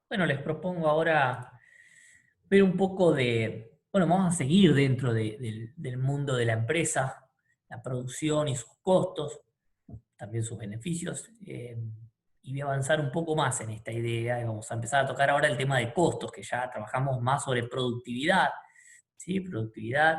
Bueno, les propongo ahora ver un poco bueno, vamos a seguir dentro del mundo de la empresa, la producción y sus costos, también sus beneficios, y voy a avanzar un poco más en esta idea, y vamos a empezar a tocar ahora el tema de costos, que ya trabajamos más sobre productividad, ¿sí? Productividad,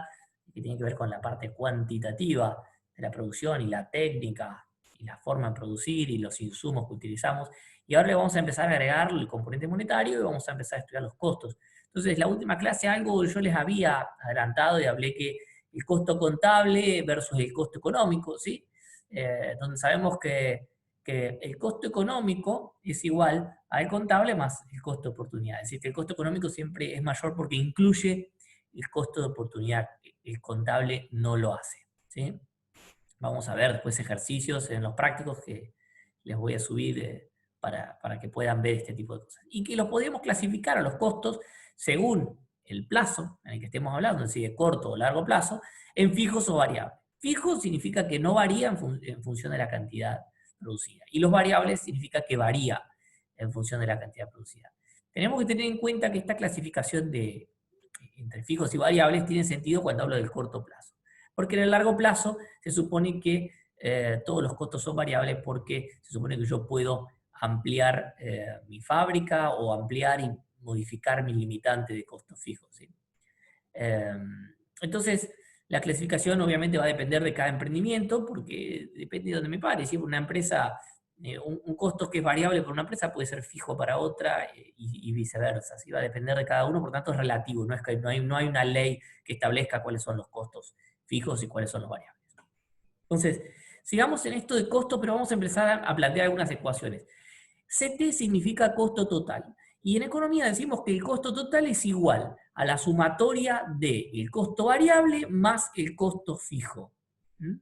que tiene que ver con la parte cuantitativa de la producción y la técnica y la forma de producir y los insumos que utilizamos. Y ahora le vamos a empezar a agregar el componente monetario y vamos a empezar a estudiar los costos. Entonces, la última clase algo yo les había adelantado y hablé que el costo contable versus el costo económico, ¿sí? Donde sabemos que el costo económico es igual al contable más el costo de oportunidad. Es decir, que el costo económico siempre es mayor porque incluye el costo de oportunidad. El contable no lo hace, ¿sí? Vamos a ver después ejercicios en los prácticos que les voy a subir para que puedan ver este tipo de cosas. Y que los podemos clasificar a los costos según el plazo en el que estemos hablando, es decir, de corto o largo plazo, en fijos o variables. Fijo significa que no varía en función de la cantidad producida. Y los variables significa que varía en función de la cantidad producida. Tenemos que tener en cuenta que esta clasificación entre fijos y variables tiene sentido cuando hablo del corto plazo. Porque en el largo plazo se supone que todos los costos son variables porque se supone que yo puedo ampliar mi fábrica o ampliar y modificar mi limitante de costos fijos, ¿sí? Eh, entonces, la clasificación obviamente va a depender de cada emprendimiento porque depende de donde me pare. Si una empresa, un costo que es variable para una empresa puede ser fijo para otra y viceversa. ¿Sí? Va a depender de cada uno, por tanto es relativo. No, es que no hay una ley que establezca cuáles son los costos fijos y cuáles son los variables. Entonces, sigamos en esto de costo, pero vamos a empezar a plantear algunas ecuaciones. CT significa costo total. Y en economía decimos que el costo total es igual a la sumatoria del costo variable más el costo fijo. ¿Mm?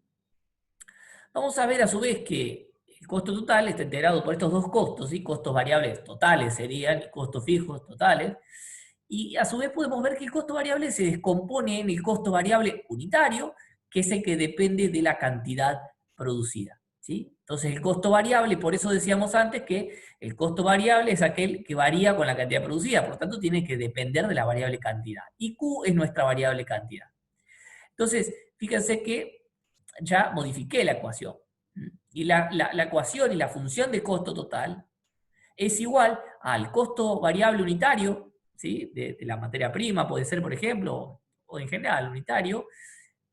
Vamos a ver a su vez que el costo total está integrado por estos dos costos, ¿sí? Costos variables totales serían y costos fijos totales. Y a su vez podemos ver que el costo variable se descompone en el costo variable unitario, que es el que depende de la cantidad producida, ¿sí? Entonces el costo variable, por eso decíamos antes que el costo variable es aquel que varía con la cantidad producida, por lo tanto tiene que depender de la variable cantidad. Y Q es nuestra variable cantidad. Entonces, fíjense que ya modifiqué la ecuación. Y la ecuación y la función de costo total es igual al costo variable unitario, ¿sí? De la materia prima, puede ser, por ejemplo, o en general unitario,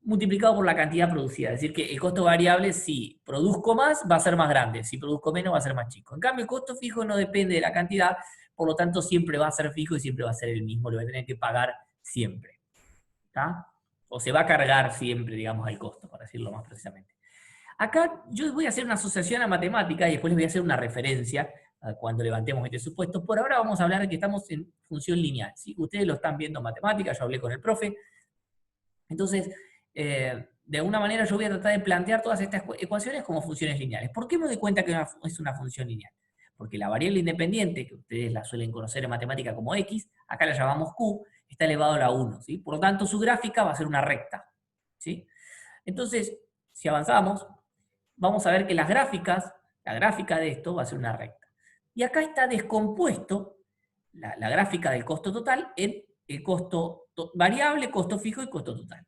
multiplicado por la cantidad producida. Es decir, que el costo variable, si produzco más, va a ser más grande, si produzco menos, va a ser más chico. En cambio, el costo fijo no depende de la cantidad, por lo tanto, siempre va a ser fijo y siempre va a ser el mismo, lo voy a tener que pagar siempre. ¿Está? O se va a cargar siempre, digamos, el costo, para decirlo más precisamente. Acá yo voy a hacer una asociación a matemática y después les voy a hacer una referencia cuando levantemos este supuesto. Por ahora vamos a hablar de que estamos en función lineal. ¿Sí? Ustedes lo están viendo en matemática, yo hablé con el profe. Entonces, de alguna manera yo voy a tratar de plantear todas estas ecuaciones como funciones lineales. ¿Por qué me doy cuenta que es una función lineal? Porque la variable independiente, que ustedes la suelen conocer en matemática como x, acá la llamamos q, está elevado a la 1. ¿Sí? Por lo tanto, su gráfica va a ser una recta. ¿Sí? Entonces, si avanzamos, vamos a ver que la gráfica de esto va a ser una recta. Y acá está descompuesto la gráfica del costo total en el costo variable, costo fijo y costo total.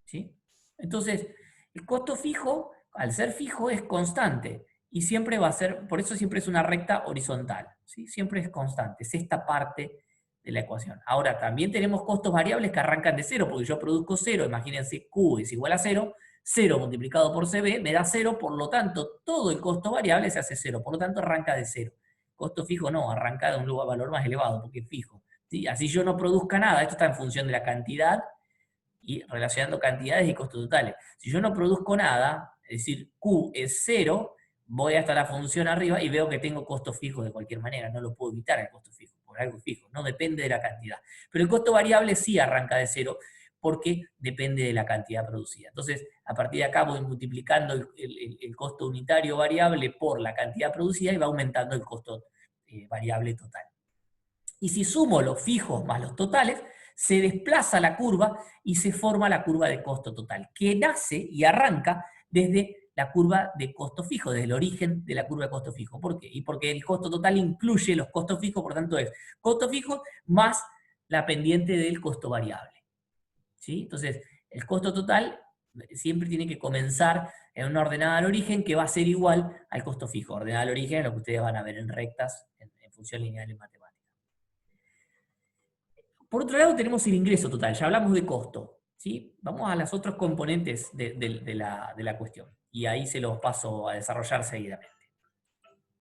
¿Sí? Entonces, el costo fijo, al ser fijo, es constante y siempre va a ser, por eso siempre es una recta horizontal. ¿Sí? Siempre es constante, es esta parte de la ecuación. Ahora, también tenemos costos variables que arrancan de cero, porque yo produzco cero, imagínense Q es igual a cero, 0 multiplicado por CB me da 0, por lo tanto, todo el costo variable se hace 0, por lo tanto arranca de 0. Costo fijo no, arranca de un valor más elevado, porque es fijo. ¿Sí? Así yo no produzca nada, esto está en función de la cantidad y relacionando cantidades y costos totales. Si yo no produzco nada, es decir, Q es 0, voy hasta la función arriba y veo que tengo costos fijos de cualquier manera, no lo puedo evitar el costo fijo, por algo fijo, no depende de la cantidad. Pero el costo variable sí arranca de 0, porque depende de la cantidad producida. Entonces, a partir de acá voy multiplicando el costo unitario variable por la cantidad producida y va aumentando el costo variable total. Y si sumo los fijos más los totales, se desplaza la curva y se forma la curva de costo total, que nace y arranca desde la curva de costo fijo, desde el origen de la curva de costo fijo. ¿Por qué? Y porque el costo total incluye los costos fijos, por tanto es costo fijo más la pendiente del costo variable. ¿Sí? Entonces, el costo total siempre tiene que comenzar en una ordenada al origen que va a ser igual al costo fijo. Ordenada al origen es lo que ustedes van a ver en rectas, en función lineal en matemáticas. Por otro lado tenemos el ingreso total, ya hablamos de costo. ¿Sí? Vamos a los otros componentes de la cuestión. Y ahí se los paso a desarrollar seguidamente.